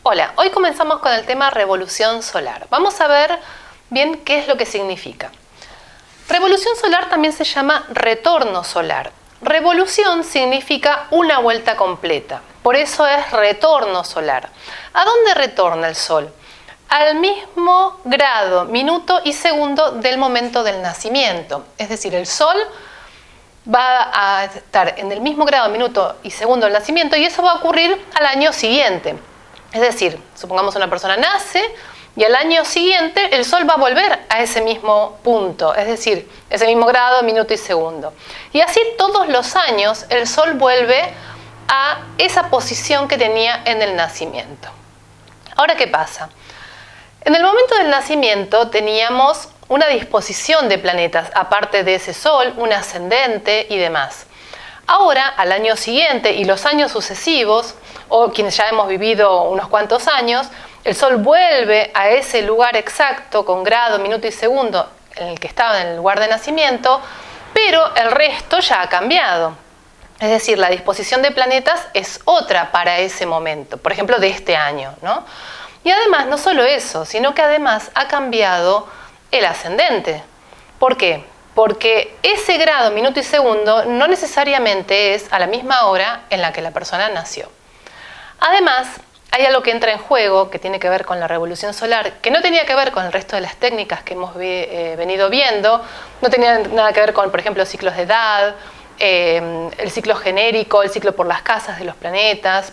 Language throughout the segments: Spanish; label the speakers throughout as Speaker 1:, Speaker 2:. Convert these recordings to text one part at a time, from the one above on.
Speaker 1: Hola, hoy comenzamos con el tema revolución solar. Vamos a ver bien qué es lo que significa. Revolución solar también se llama retorno solar. Revolución significa una vuelta completa, por eso es retorno solar. ¿A dónde retorna el Sol? Al mismo grado, minuto y segundo del momento del nacimiento. Es decir, el Sol va a estar en el mismo grado, minuto y segundo del nacimiento, y eso va a ocurrir al año siguiente. Es decir, supongamos una persona nace y al año siguiente el Sol va a volver a ese mismo punto, es decir, ese mismo grado, minuto y segundo. Y así todos los años el Sol vuelve a esa posición que tenía en el nacimiento. Ahora, ¿qué pasa? En el momento del nacimiento teníamos una disposición de planetas, aparte de ese Sol, un ascendente y demás. Ahora, al año siguiente y los años sucesivos, o quienes ya hemos vivido unos cuantos años, el Sol vuelve a ese lugar exacto, con grado, minuto y segundo, en el que estaba en el lugar de nacimiento, pero el resto ya ha cambiado. Es decir, la disposición de planetas es otra para ese momento, por ejemplo, de este año, ¿no? Y además, no solo eso, sino que además ha cambiado el ascendente. ¿Por qué? Porque ese grado, minuto y segundo no necesariamente es a la misma hora en la que la persona nació. Además, hay algo que entra en juego que tiene que ver con la revolución solar, que no tenía que ver con el resto de las técnicas que hemos venido viendo, no tenía nada que ver con, por ejemplo, ciclos de edad, el ciclo genérico, el ciclo por las casas de los planetas,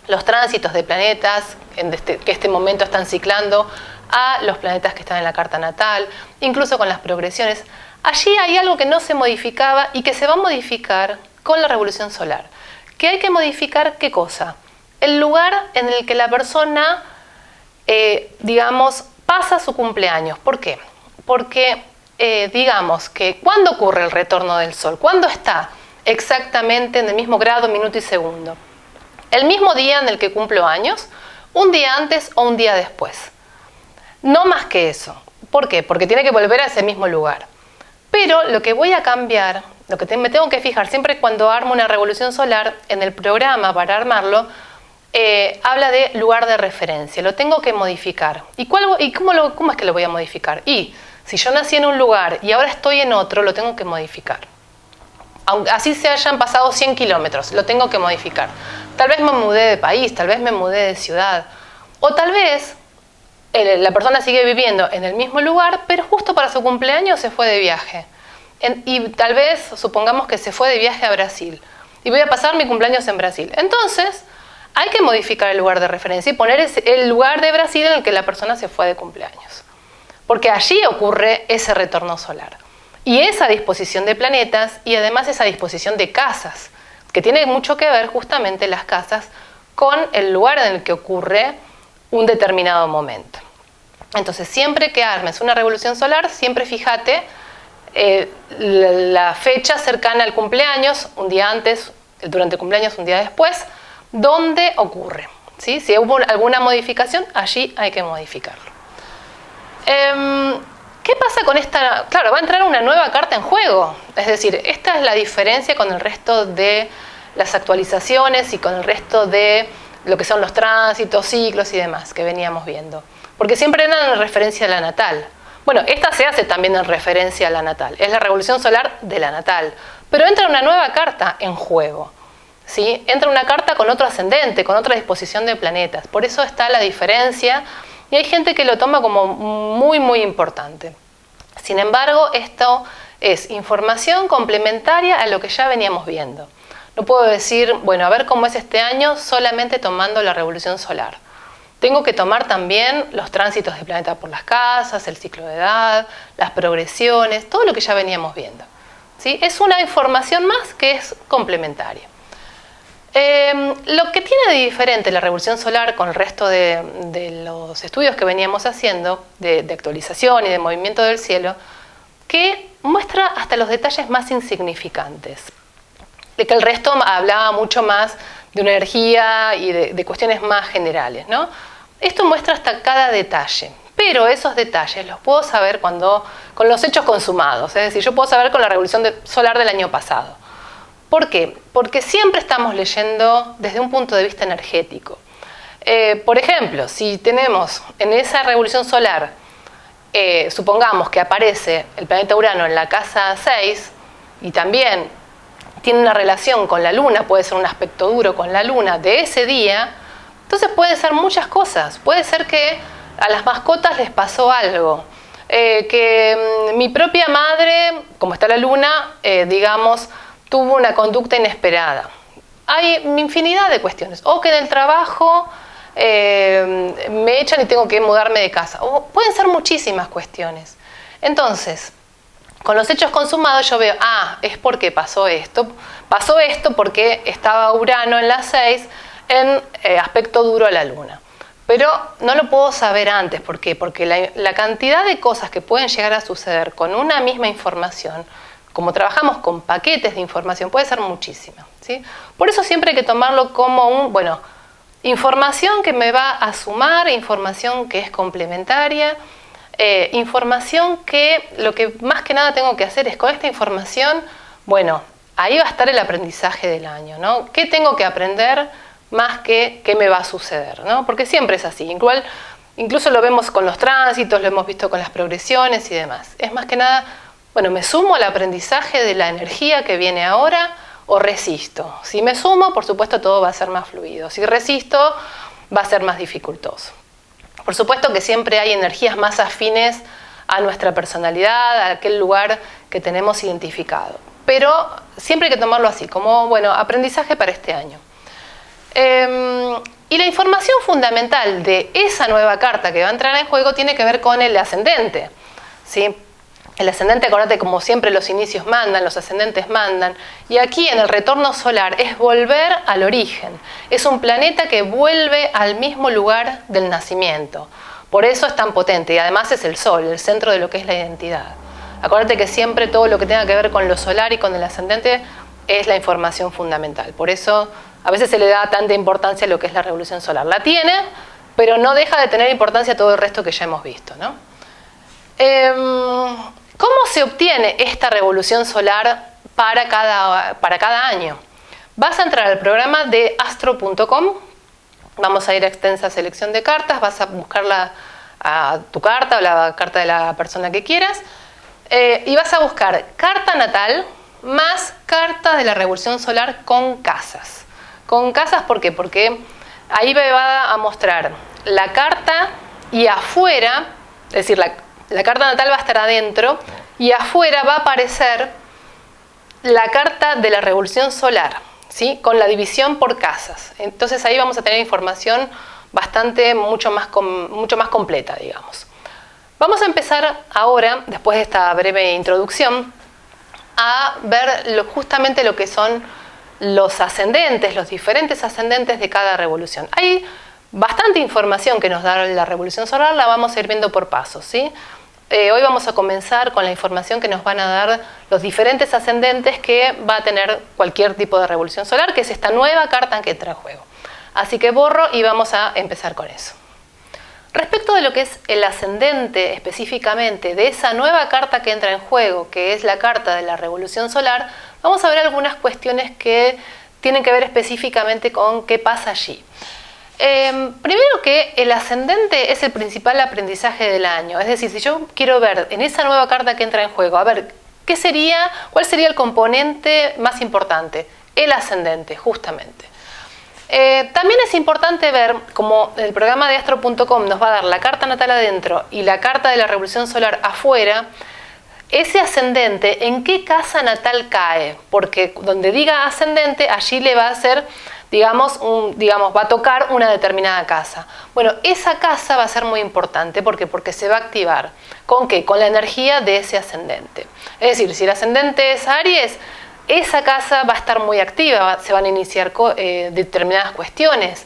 Speaker 1: los tránsitos de planetas que en este momento están ciclando a los planetas que están en la carta natal, incluso con las progresiones. Allí hay algo que no se modificaba y que se va a modificar con la revolución solar. ¿Que hay que modificar qué cosa? El lugar en el que la persona, digamos, pasa su cumpleaños. ¿Por qué? Porque, digamos, que ¿cuándo ocurre el retorno del Sol? ¿Cuándo está exactamente en el mismo grado, minuto y segundo? El mismo día en el que cumplo años, un día antes o un día después. No más que eso. ¿Por qué? Porque tiene que volver a ese mismo lugar. Pero lo que voy a cambiar, lo que me tengo que fijar siempre cuando armo una revolución solar, en el programa para armarlo, habla de lugar de referencia. Lo tengo que modificar. ¿Y cómo es que lo voy a modificar? Y si yo nací en un lugar y ahora estoy en otro, lo tengo que modificar. Aunque así se hayan pasado 100 kilómetros, lo tengo que modificar. Tal vez me mudé de país, tal vez me mudé de ciudad. O tal vez la persona sigue viviendo en el mismo lugar, pero justo para su cumpleaños se fue de viaje. Y tal vez, supongamos que se fue de viaje a Brasil. Y voy a pasar mi cumpleaños en Brasil. Entonces, hay que modificar el lugar de referencia y poner el lugar de Brasil en el que la persona se fue de cumpleaños. Porque allí ocurre ese retorno solar. Y esa disposición de planetas y además esa disposición de casas, que tiene mucho que ver justamente las casas con el lugar en el que ocurre un determinado momento. Entonces, siempre que armes una revolución solar, siempre fíjate la fecha cercana al cumpleaños, un día antes, durante el cumpleaños, un día después, dónde ocurre, ¿sí? Si hubo alguna modificación, allí hay que modificarlo. ¿Qué pasa con esta? Claro, va a entrar una nueva carta en juego. Es decir, esta es la diferencia con el resto de las actualizaciones y con el resto de lo que son los tránsitos, ciclos y demás que veníamos viendo. Porque siempre eran en referencia a la natal. Bueno, esta se hace también en referencia a la natal. Es la revolución solar de la natal. Pero entra una nueva carta en juego, ¿sí? Entra una carta con otro ascendente, con otra disposición de planetas. Por eso está la diferencia y hay gente que lo toma como muy, muy importante. Sin embargo, esto es información complementaria a lo que ya veníamos viendo. No puedo decir, bueno, a ver cómo es este año solamente tomando la revolución solar. Tengo que tomar también los tránsitos de planeta por las casas, el ciclo de edad, las progresiones, todo lo que ya veníamos viendo, ¿sí? Es una información más que es complementaria. Lo que tiene de diferente la revolución solar con el resto de los estudios que veníamos haciendo, de actualización y de movimiento del cielo, que muestra hasta los detalles más insignificantes. De que el resto hablaba mucho más de una energía y de cuestiones más generales, ¿no? Esto muestra hasta cada detalle, pero esos detalles los puedo saber con los hechos consumados, es decir, yo puedo saber con la revolución solar del año pasado. ¿Por qué? Porque siempre estamos leyendo desde un punto de vista energético. Por ejemplo, si tenemos en esa revolución solar, supongamos que aparece el planeta Urano en la casa 6 y también tiene una relación con la Luna, puede ser un aspecto duro con la Luna de ese día, entonces pueden ser muchas cosas. Puede ser que a las mascotas les pasó algo, que mi propia madre, como está la Luna, digamos, tuvo una conducta inesperada. Hay infinidad de cuestiones. O que en el trabajo me echan y tengo que mudarme de casa. O pueden ser muchísimas cuestiones. Entonces, con los hechos consumados yo veo, es porque pasó esto. Pasó esto porque estaba Urano en la 6 en aspecto duro a la Luna. Pero no lo puedo saber antes. ¿Por qué? Porque la cantidad de cosas que pueden llegar a suceder con una misma información, como trabajamos con paquetes de información, puede ser muchísima, ¿sí? Por eso siempre hay que tomarlo como información que me va a sumar, información que es complementaria, información que lo que más que nada tengo que hacer es con esta información, ahí va a estar el aprendizaje del año, ¿no? ¿Qué tengo que aprender más que qué me va a suceder, ¿no? Porque siempre es así, incluso lo vemos con los tránsitos, lo hemos visto con las progresiones y demás. Es más que nada, ¿me sumo al aprendizaje de la energía que viene ahora o resisto? Si me sumo, por supuesto, todo va a ser más fluido. Si resisto, va a ser más dificultoso. Por supuesto que siempre hay energías más afines a nuestra personalidad, a aquel lugar que tenemos identificado. Pero siempre hay que tomarlo así, como, aprendizaje para este año. Y la información fundamental de esa nueva carta que va a entrar en juego tiene que ver con el ascendente, ¿sí? El ascendente, acordate, como siempre los inicios mandan, los ascendentes mandan. Y aquí en el retorno solar es volver al origen. Es un planeta que vuelve al mismo lugar del nacimiento. Por eso es tan potente y además es el Sol, el centro de lo que es la identidad. Acordate que siempre todo lo que tenga que ver con lo solar y con el ascendente es la información fundamental. Por eso a veces se le da tanta importancia a lo que es la revolución solar. La tiene, pero no deja de tener importancia todo el resto que ya hemos visto, ¿no? ¿Cómo se obtiene esta revolución solar para cada año? Vas a entrar al programa de astro.com, vamos a ir a extensa selección de cartas, vas a buscar tu carta o la carta de la persona que quieras, y vas a buscar carta natal más carta de la revolución solar con casas. Con casas, ¿por qué? Porque ahí me va a mostrar la carta y afuera, es decir, la carta natal va a estar adentro y afuera va a aparecer la carta de la revolución solar, ¿sí? Con la división por casas. Entonces ahí vamos a tener información mucho más completa, digamos. Vamos a empezar ahora, después de esta breve introducción, a ver justamente lo que son los ascendentes, los diferentes ascendentes de cada revolución. Hay bastante información que nos da la revolución solar, la vamos a ir viendo por pasos, ¿sí? Hoy vamos a comenzar con la información que nos van a dar los diferentes ascendentes que va a tener cualquier tipo de revolución solar, que es esta nueva carta que entra en juego. Así que borro y vamos a empezar con eso. Respecto de lo que es el ascendente específicamente de esa nueva carta que entra en juego, que es la carta de la revolución solar, vamos a ver algunas cuestiones que tienen que ver específicamente con qué pasa allí. Primero que el ascendente es el principal aprendizaje del año, es decir, si yo quiero ver en esa nueva carta que entra en juego, a ver, ¿cuál sería el componente más importante? El ascendente, justamente. También es importante ver, como el programa de astro.com nos va a dar la carta natal adentro y la carta de la revolución solar afuera, ese ascendente, ¿en qué casa natal cae? Porque donde diga ascendente, allí le va a hacer, va a tocar una determinada casa. Bueno, esa casa va a ser muy importante. ¿Por qué? Porque se va a activar. ¿Con qué? Con la energía de ese ascendente. Es decir, si el ascendente es Aries, esa casa va a estar muy activa, se van a iniciar determinadas cuestiones.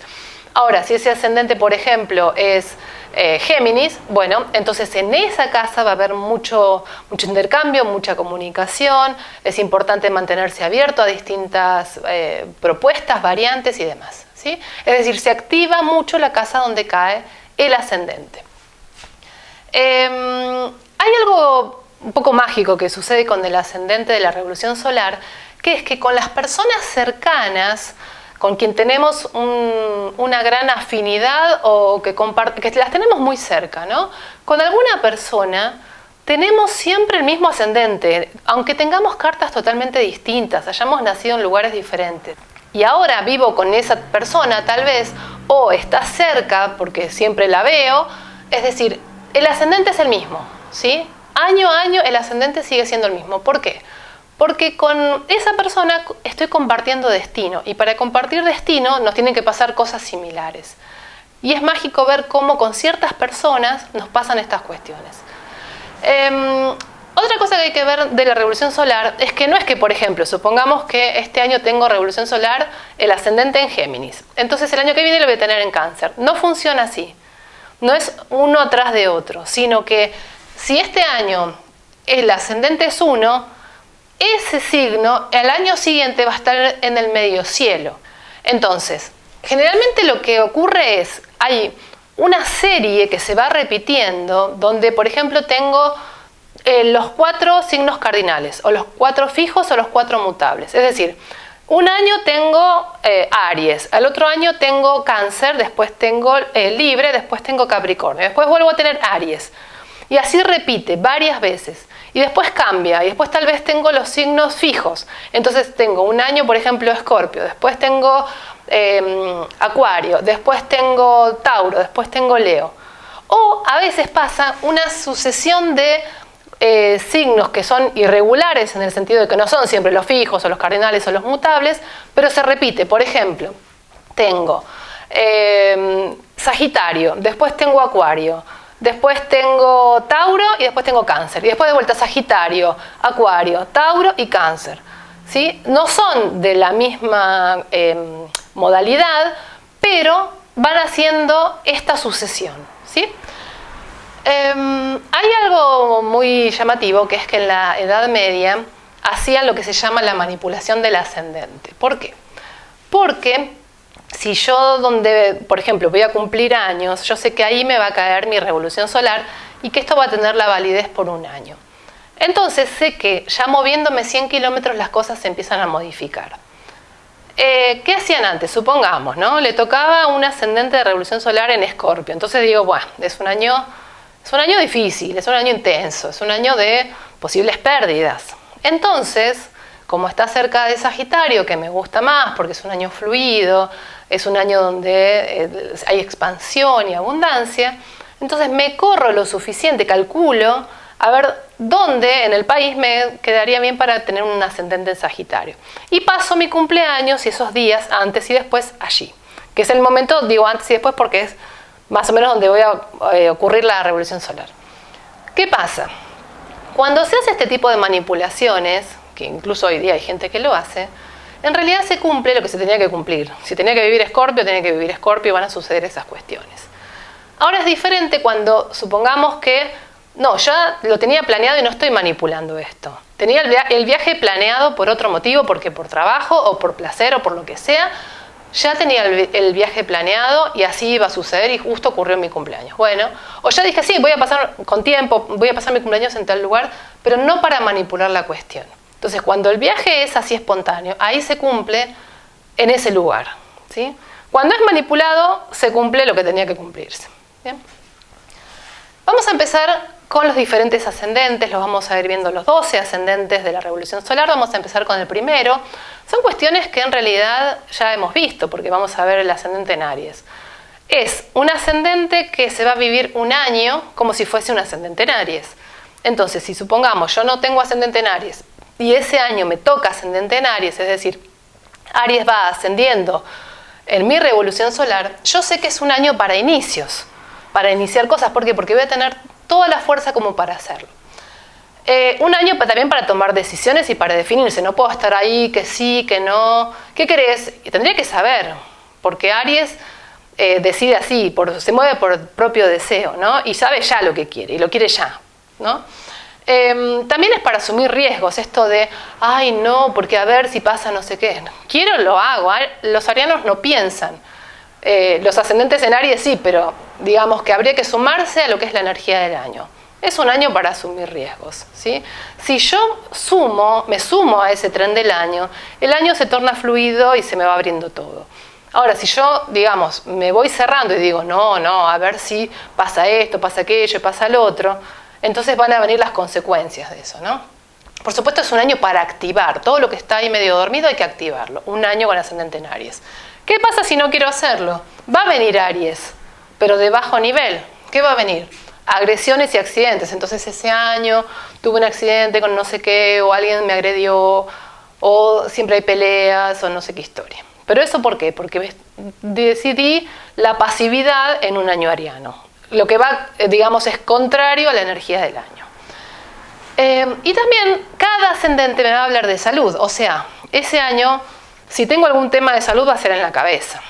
Speaker 1: Ahora, si ese ascendente, por ejemplo, es Géminis, bueno, entonces en esa casa va a haber mucho intercambio, mucha comunicación, es importante mantenerse abierto a distintas propuestas, variantes y demás, ¿sí? Es decir, se activa mucho la casa donde cae el ascendente. Hay algo un poco mágico que sucede con el ascendente de la revolución solar, que es que con las personas cercanas con quien tenemos una gran afinidad o que las tenemos muy cerca, ¿no? Con alguna persona tenemos siempre el mismo ascendente, aunque tengamos cartas totalmente distintas, hayamos nacido en lugares diferentes. Y ahora vivo con esa persona tal vez, o está cerca porque siempre la veo, es decir, el ascendente es el mismo, ¿sí? Año a año el ascendente sigue siendo el mismo. ¿Por qué? Porque con esa persona estoy compartiendo destino, y para compartir destino nos tienen que pasar cosas similares. Y es mágico ver cómo con ciertas personas nos pasan estas cuestiones. Otra cosa que hay que ver de la revolución solar es que no es que, por ejemplo, supongamos que este año tengo revolución solar, el ascendente en Géminis. Entonces el año que viene lo voy a tener en Cáncer. No funciona así. No es uno atrás de otro, sino que si este año el ascendente es 1, ese signo el año siguiente va a estar en el medio cielo. Entonces, generalmente lo que ocurre es, hay una serie que se va repitiendo, donde por ejemplo tengo los 4 signos cardinales, o los 4 fijos o los 4 mutables. Es decir, un año tengo Aries, al otro año tengo Cáncer, después tengo Libre, después tengo Capricornio, después vuelvo a tener Aries. Y así repite varias veces. Y después cambia, y después tal vez tengo los signos fijos. Entonces tengo un año, por ejemplo, Escorpio, después tengo Acuario, después tengo Tauro, después tengo Leo. O a veces pasa una sucesión de signos que son irregulares, en el sentido de que no son siempre los fijos o los cardinales o los mutables, pero se repite. Por ejemplo, tengo Sagitario, después tengo Acuario, después tengo Tauro y después tengo Cáncer. Y después de vuelta Sagitario, Acuario, Tauro y Cáncer, ¿sí? No son de la misma modalidad, pero van haciendo esta sucesión, ¿sí? Hay algo muy llamativo, que es que en la Edad Media hacían lo que se llama la manipulación del ascendente. ¿Por qué? Porque si yo, por ejemplo, voy a cumplir años, yo sé que ahí me va a caer mi revolución solar y que esto va a tener la validez por un año. Entonces sé que ya moviéndome 100 kilómetros las cosas se empiezan a modificar. ¿Qué hacían antes? Supongamos, ¿no? Le tocaba un ascendente de revolución solar en Escorpio. Entonces digo, bueno, es un año difícil, es un año intenso, es un año de posibles pérdidas. Entonces, como está cerca de Sagitario, que me gusta más porque es un año fluido, es un año donde hay expansión y abundancia, entonces me corro lo suficiente, calculo, a ver dónde en el país me quedaría bien para tener un ascendente en Sagitario. Y paso mi cumpleaños y esos días antes y después allí, que es el momento, digo antes y después porque es más o menos donde voy a ocurrir la revolución solar. ¿Qué pasa? Cuando se hace este tipo de manipulaciones, que incluso hoy día hay gente que lo hace, en realidad se cumple lo que se tenía que cumplir. Si tenía que vivir Escorpio, tenía que vivir Escorpio y van a suceder esas cuestiones. Ahora es diferente cuando supongamos que, no, ya lo tenía planeado y no estoy manipulando esto. Tenía el viaje planeado por otro motivo, porque por trabajo o por placer o por lo que sea, ya tenía el viaje planeado y así iba a suceder y justo ocurrió en mi cumpleaños. Bueno, o ya dije, sí, voy a pasar con tiempo, voy a pasar mi cumpleaños en tal lugar, pero no para manipular la cuestión. Entonces, cuando el viaje es así espontáneo, ahí se cumple en ese lugar, ¿sí? Cuando es manipulado, se cumple lo que tenía que cumplirse. ¿Bien? Vamos a empezar con los diferentes ascendentes, los vamos a ir viendo los 12 ascendentes de la revolución solar. Vamos a empezar con el primero. Son cuestiones que en realidad ya hemos visto, porque vamos a ver el ascendente en Aries. Es un ascendente que se va a vivir un año como si fuese un ascendente en Aries. Entonces, si supongamos yo no tengo ascendente en Aries y ese año me toca ascendente en Aries, es decir, Aries va ascendiendo en mi revolución solar, yo sé que es un año para inicios, para iniciar cosas. ¿Por qué? Porque voy a tener toda la fuerza como para hacerlo. Un año también para tomar decisiones y para definirse. No puedo estar ahí, que sí, que no. ¿Qué querés? Y tendría que saber, porque Aries decide así, se mueve por propio deseo, ¿no? Y sabe ya lo que quiere, y lo quiere ya, ¿no? También es para asumir riesgos, esto de, ay no, porque a ver si pasa no sé qué. Quiero, lo hago. Los arianos no piensan. Los ascendentes en Aries sí, pero digamos que habría que sumarse a lo que es la energía del año. es un año para asumir riesgos, ¿sí? Si yo me sumo a ese tren del año, el año se torna fluido y se me va abriendo todo. Ahora, si yo, digamos, me voy cerrando y digo, no, a ver si pasa esto, pasa aquello, pasa lo otro, entonces van a venir las consecuencias de eso, ¿no? Por supuesto, es un año para activar. Todo lo que está ahí medio dormido hay que activarlo. Un año con ascendente en Aries. ¿Qué pasa si no quiero hacerlo? Va a venir Aries, pero de bajo nivel. ¿Qué va a venir? Agresiones y accidentes. Entonces ese año tuve un accidente con no sé qué, o alguien me agredió, o siempre hay peleas, o no sé qué historia. ¿Pero eso por qué? Porque decidí la pasividad en un año ariano. Lo que va, digamos, es contrario a la energía del año. Y también cada ascendente me va a hablar de salud. O sea, ese año, si tengo algún tema de salud, va a ser en la cabeza.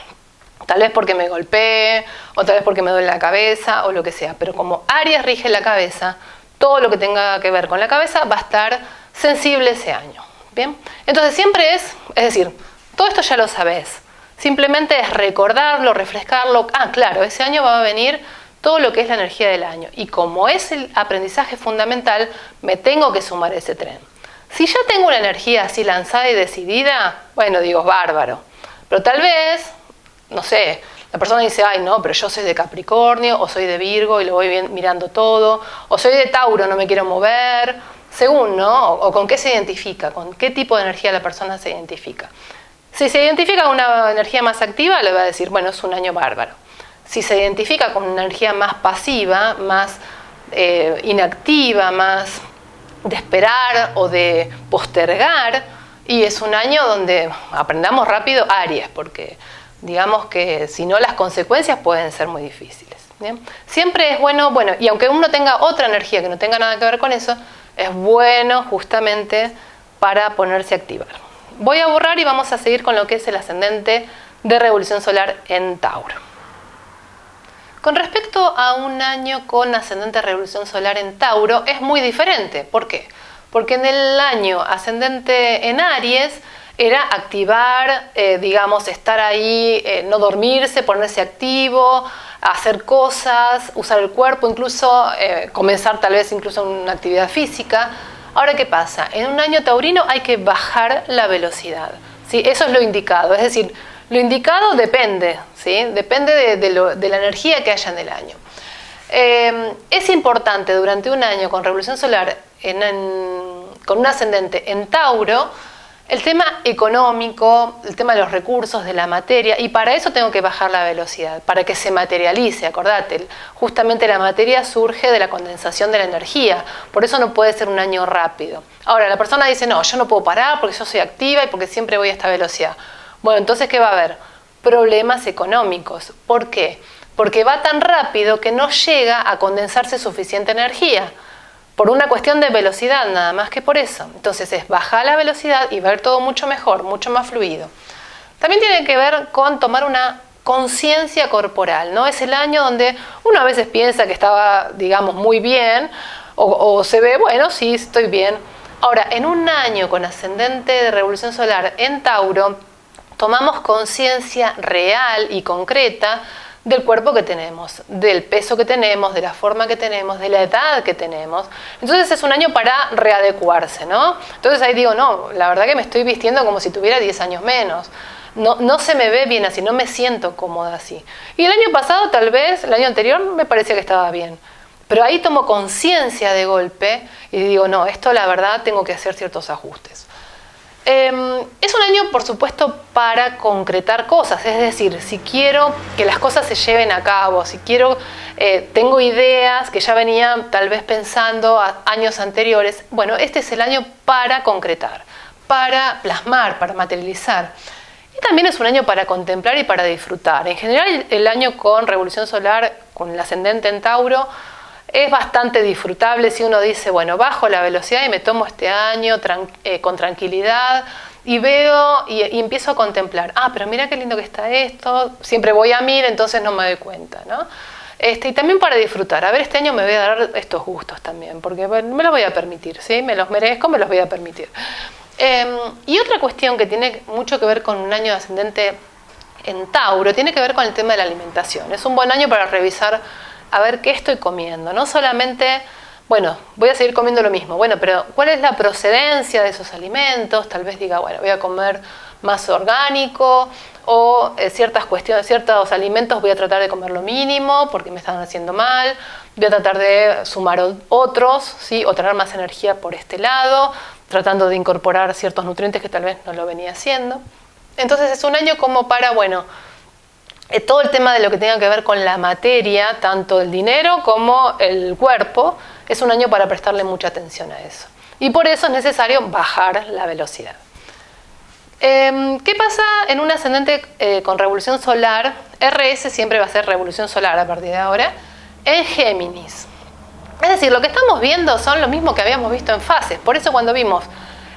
Speaker 1: Tal vez porque me golpeé, o tal vez porque me duele la cabeza, o lo que sea. Pero como Aries rige la cabeza, todo lo que tenga que ver con la cabeza va a estar sensible ese año. ¿Bien? Entonces siempre es decir, todo esto ya lo sabés. Simplemente es recordarlo, refrescarlo. Ah, claro, ese año va a venir todo lo que es la energía del año. Y como es el aprendizaje fundamental, me tengo que sumar a ese tren. Si ya tengo una energía así lanzada y decidida, bueno, digo, bárbaro. Pero tal vez, no sé, la persona dice, ay, no, pero yo soy de Capricornio, o soy de Virgo y lo voy mirando todo, o soy de Tauro, no me quiero mover, según, ¿no? O con qué se identifica, con qué tipo de energía la persona se identifica. Si se identifica con una energía más activa, le va a decir, bueno, es un año bárbaro. Si se identifica con una energía más pasiva, más inactiva, más de esperar o de postergar, y es un año donde aprendamos rápido Aries, porque digamos que si no las consecuencias pueden ser muy difíciles. ¿Bien? Siempre es bueno, y aunque uno tenga otra energía que no tenga nada que ver con eso, es bueno justamente para ponerse a activar. Voy a borrar y vamos a seguir con lo que es el ascendente de revolución solar en Tauro. Con respecto a un año con ascendente revolución solar en Tauro, es muy diferente. ¿Por qué? Porque en el año ascendente en Aries era activar, digamos, estar ahí, no dormirse, ponerse activo, hacer cosas, usar el cuerpo, incluso comenzar tal vez incluso una actividad física. Ahora, ¿qué pasa? En un año taurino hay que bajar la velocidad, ¿sí? Eso es lo indicado, es decir, lo indicado depende, ¿sí? Depende de la energía que haya en el año. Es importante durante un año con revolución solar con un ascendente en Tauro, el tema económico, el tema de los recursos, de la materia, y para eso tengo que bajar la velocidad, para que se materialice, acordate, justamente la materia surge de la condensación de la energía, por eso no puede ser un año rápido. Ahora, la persona dice, no, yo no puedo parar porque yo soy activa y porque siempre voy a esta velocidad. Bueno, entonces, ¿qué va a haber? Problemas económicos. ¿Por qué? Porque va tan rápido que no llega a condensarse suficiente energía. Por una cuestión de velocidad, nada más que por eso. Entonces es bajar la velocidad y ver todo mucho mejor, mucho más fluido. También tiene que ver con tomar una conciencia corporal, ¿no? Es el año donde uno a veces piensa que estaba, digamos, muy bien, o se ve, bueno, sí, estoy bien. Ahora, en un año con ascendente de revolución solar en Tauro, tomamos conciencia real y concreta del cuerpo que tenemos, del peso que tenemos, de la forma que tenemos, de la edad que tenemos. Entonces es un año para readecuarse, ¿no? Entonces ahí digo, no, la verdad que me estoy vistiendo como si tuviera 10 años menos. No se me ve bien así, no me siento cómoda así. Y el año pasado, tal vez, el año anterior, me parecía que estaba bien. Pero ahí tomo conciencia de golpe y digo, no, esto la verdad tengo que hacer ciertos ajustes. Es un año, por supuesto, para concretar cosas, es decir, si quiero que las cosas se lleven a cabo, si quiero, tengo ideas que ya venía tal vez pensando a años anteriores, bueno, este es el año para concretar, para plasmar, para materializar. Y también es un año para contemplar y para disfrutar. En general, el año con revolución solar, con el ascendente en Tauro, es bastante disfrutable si uno dice, bueno, bajo la velocidad y me tomo este año con tranquilidad y veo y empiezo a contemplar. Ah, pero mira qué lindo que está esto. Siempre voy a 1000, entonces no me doy cuenta, ¿no? Y también para disfrutar. A ver, este año me voy a dar estos gustos también, porque me los voy a permitir, ¿sí? Me los merezco, me los voy a permitir. Y otra cuestión que tiene mucho que ver con un año ascendente en Tauro, tiene que ver con el tema de la alimentación. Es un buen año para revisar a ver qué estoy comiendo. No solamente bueno, voy a seguir comiendo lo mismo. Bueno, pero ¿cuál es la procedencia de esos alimentos? Tal vez diga, bueno, voy a comer más orgánico, o ciertos alimentos voy a tratar de comer lo mínimo porque me están haciendo mal, voy a tratar de sumar otros, ¿sí? O traer más energía por este lado, tratando de incorporar ciertos nutrientes que tal vez no lo venía haciendo. Entonces es un año como para, bueno, todo el tema de lo que tenga que ver con la materia, tanto el dinero como el cuerpo, es un año para prestarle mucha atención a eso. Y por eso es necesario bajar la velocidad. ¿Qué pasa en un ascendente con revolución solar? RS siempre va a ser revolución solar a partir de ahora, en Géminis. Es decir, lo que estamos viendo son lo mismo que habíamos visto en fases. Por eso cuando vimos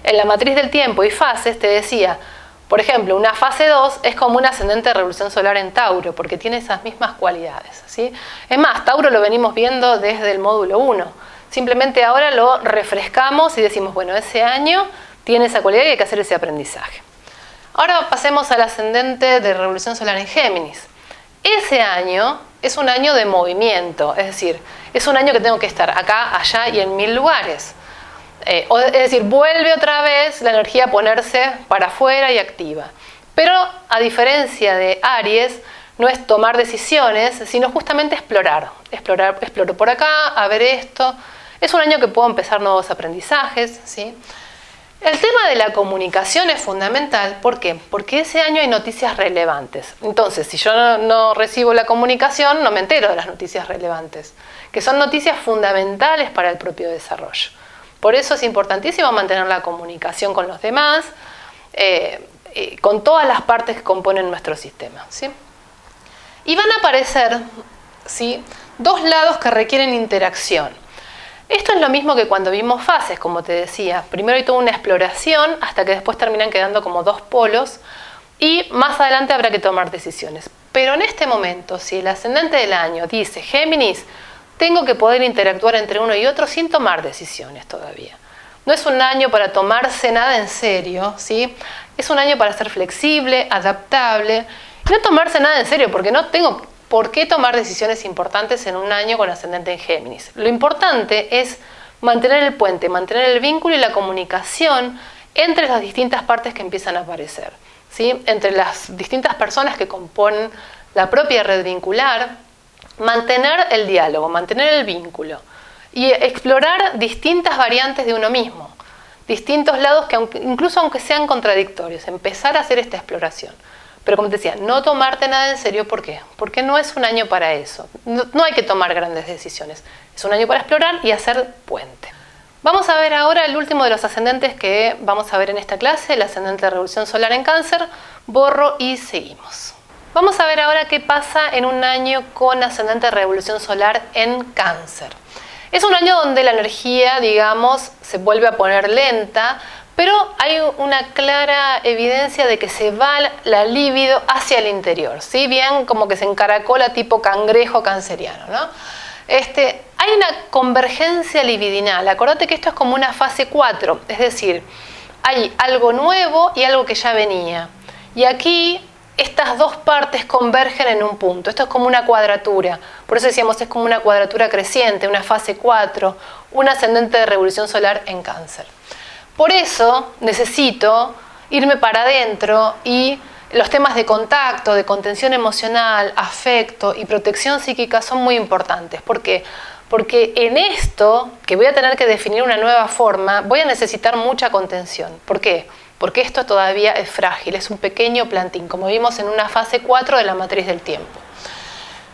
Speaker 1: en la matriz del tiempo y fases, te decía, por ejemplo, una fase 2 es como un ascendente de revolución solar en Tauro, porque tiene esas mismas cualidades, ¿sí? Es más, Tauro lo venimos viendo desde el módulo 1. Simplemente ahora lo refrescamos y decimos, bueno, ese año tiene esa cualidad y hay que hacer ese aprendizaje. Ahora pasemos al ascendente de revolución solar en Géminis. Ese año es un año de movimiento, es decir, es un año que tengo que estar acá, allá y en 1000 lugares. Es decir, vuelve otra vez la energía a ponerse para afuera y activa. Pero a diferencia de Aries, no es tomar decisiones, sino justamente explorar. Exploro por acá, a ver esto. Es un año que puedo empezar nuevos aprendizajes, ¿sí? El tema de la comunicación es fundamental. ¿Por qué? Porque ese año hay noticias relevantes. Entonces, si yo no recibo la comunicación, no me entero de las noticias relevantes, que son noticias fundamentales para el propio desarrollo. Por eso es importantísimo mantener la comunicación con los demás, con todas las partes que componen nuestro sistema, ¿sí? Y van a aparecer, ¿sí?, dos lados que requieren interacción. Esto es lo mismo que cuando vimos fases, como te decía. Primero hay toda una exploración hasta que después terminan quedando como dos polos y más adelante habrá que tomar decisiones. Pero en este momento, si el ascendente del año dice Géminis, tengo que poder interactuar entre uno y otro sin tomar decisiones todavía. No es un año para tomarse nada en serio, ¿sí? Es un año para ser flexible, adaptable y no tomarse nada en serio porque no tengo por qué tomar decisiones importantes en un año con ascendente en Géminis. Lo importante es mantener el puente, mantener el vínculo y la comunicación entre las distintas partes que empiezan a aparecer, ¿sí? Entre las distintas personas que componen la propia red vincular, mantener el diálogo, mantener el vínculo y explorar distintas variantes de uno mismo, distintos lados que incluso aunque sean contradictorios, empezar a hacer esta exploración. Pero como te decía, no tomarte nada en serio, ¿por qué? Porque no es un año para eso. No hay que tomar grandes decisiones. Es un año para explorar y hacer puente. Vamos a ver ahora el último de los ascendentes que vamos a ver en esta clase, el ascendente de revolución solar en Cáncer. Borro y seguimos. Vamos a ver ahora qué pasa en un año con ascendente de revolución solar en Cáncer. Es un año donde la energía, digamos, se vuelve a poner lenta, pero hay una clara evidencia de que se va la libido hacia el interior, ¿sí? Bien como que se encaracola tipo cangrejo canceriano, ¿no? Hay una convergencia libidinal. Acordate que esto es como una fase 4, es decir, hay algo nuevo y algo que ya venía. Y aquí estas dos partes convergen en un punto. Esto es como una cuadratura. Por eso decíamos, es como una cuadratura creciente, una fase 4, un ascendente de revolución solar en Cáncer. Por eso necesito irme para adentro y los temas de contacto, de contención emocional, afecto y protección psíquica son muy importantes. ¿Por qué? Porque en esto, que voy a tener que definir una nueva forma, voy a necesitar mucha contención. ¿Por qué? Porque esto todavía es frágil, es un pequeño plantín, como vimos en una fase 4 de la matriz del tiempo.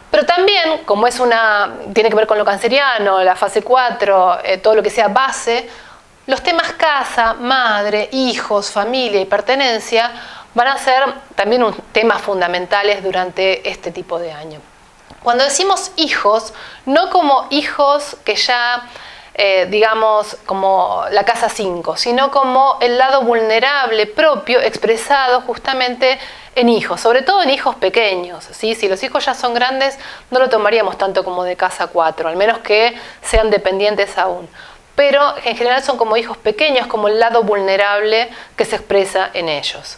Speaker 1: Pero también, como tiene que ver con lo canceriano, la fase 4, todo lo que sea base, los temas casa, madre, hijos, familia y pertenencia van a ser también temas fundamentales durante este tipo de año. Cuando decimos hijos, no como hijos que ya, digamos, como la casa 5, sino como el lado vulnerable propio expresado justamente en hijos, sobre todo en hijos pequeños, ¿sí? Si los hijos ya son grandes, no lo tomaríamos tanto como de casa 4, al menos que sean dependientes aún. Pero en general son como hijos pequeños, como el lado vulnerable que se expresa en ellos.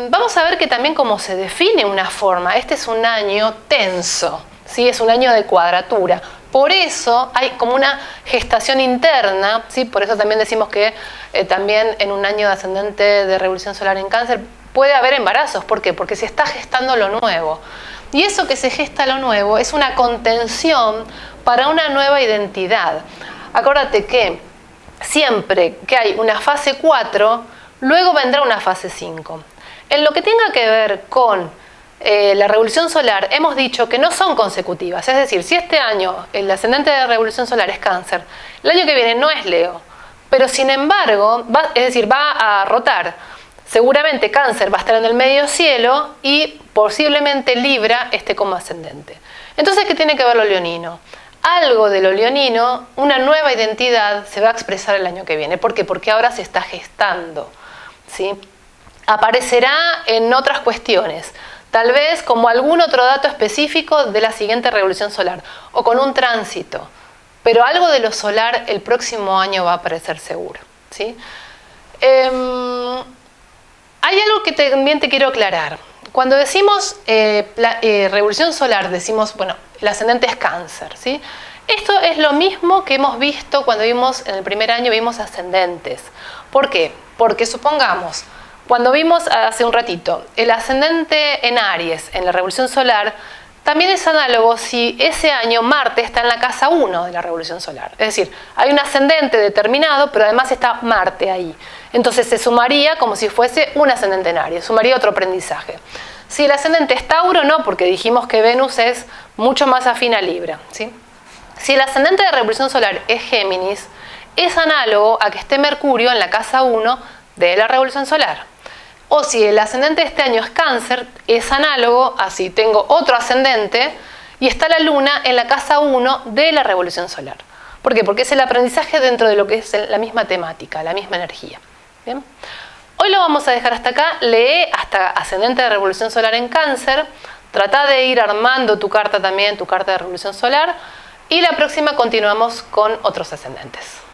Speaker 1: Vamos a ver que también cómo se define una forma. Este es un año tenso, ¿sí? Es un año de cuadratura. Por eso hay como una gestación interna, ¿sí? Por eso también decimos que también en un año de ascendente de revolución solar en Cáncer puede haber embarazos. ¿Por qué? Porque se está gestando lo nuevo. Y eso que se gesta lo nuevo es una contención para una nueva identidad. Acuérdate que siempre que hay una fase 4, luego vendrá una fase 5. En lo que tenga que ver con la revolución solar, hemos dicho que no son consecutivas. Es decir, si este año el ascendente de revolución solar es Cáncer, el año que viene no es Leo. Pero sin embargo, va a rotar. Seguramente Cáncer va a estar en el medio cielo y posiblemente Libra esté como ascendente. Entonces, ¿qué tiene que ver lo leonino? Algo de lo leonino, una nueva identidad se va a expresar el año que viene. ¿Por qué? Porque ahora se está gestando, ¿sí? Aparecerá en otras cuestiones, tal vez como algún otro dato específico de la siguiente revolución solar o con un tránsito, pero algo de lo solar el próximo año va a aparecer seguro, ¿sí? Hay algo que también te quiero aclarar. Cuando decimos revolución solar, decimos, bueno, el ascendente es Cáncer, ¿sí? Esto es lo mismo que hemos visto cuando vimos en el primer año, vimos ascendentes. ¿Por qué? Porque supongamos, cuando vimos hace un ratito el ascendente en Aries, en la revolución solar, también es análogo si ese año Marte está en la casa 1 de la revolución solar. Es decir, hay un ascendente determinado, pero además está Marte ahí. Entonces se sumaría como si fuese un ascendente en Aries, sumaría otro aprendizaje. Si el ascendente es Tauro, no, porque dijimos que Venus es mucho más afín a Libra, ¿sí? Si el ascendente de revolución solar es Géminis, es análogo a que esté Mercurio en la casa 1 de la revolución solar. O si el ascendente de este año es Cáncer, es análogo a si tengo otro ascendente y está la Luna en la casa 1 de la revolución solar. ¿Por qué? Porque es el aprendizaje dentro de lo que es la misma temática, la misma energía. ¿Bien? Hoy lo vamos a dejar hasta acá. Lee hasta ascendente de revolución solar en Cáncer. Trata de ir armando tu carta también, tu carta de revolución solar. Y la próxima continuamos con otros ascendentes.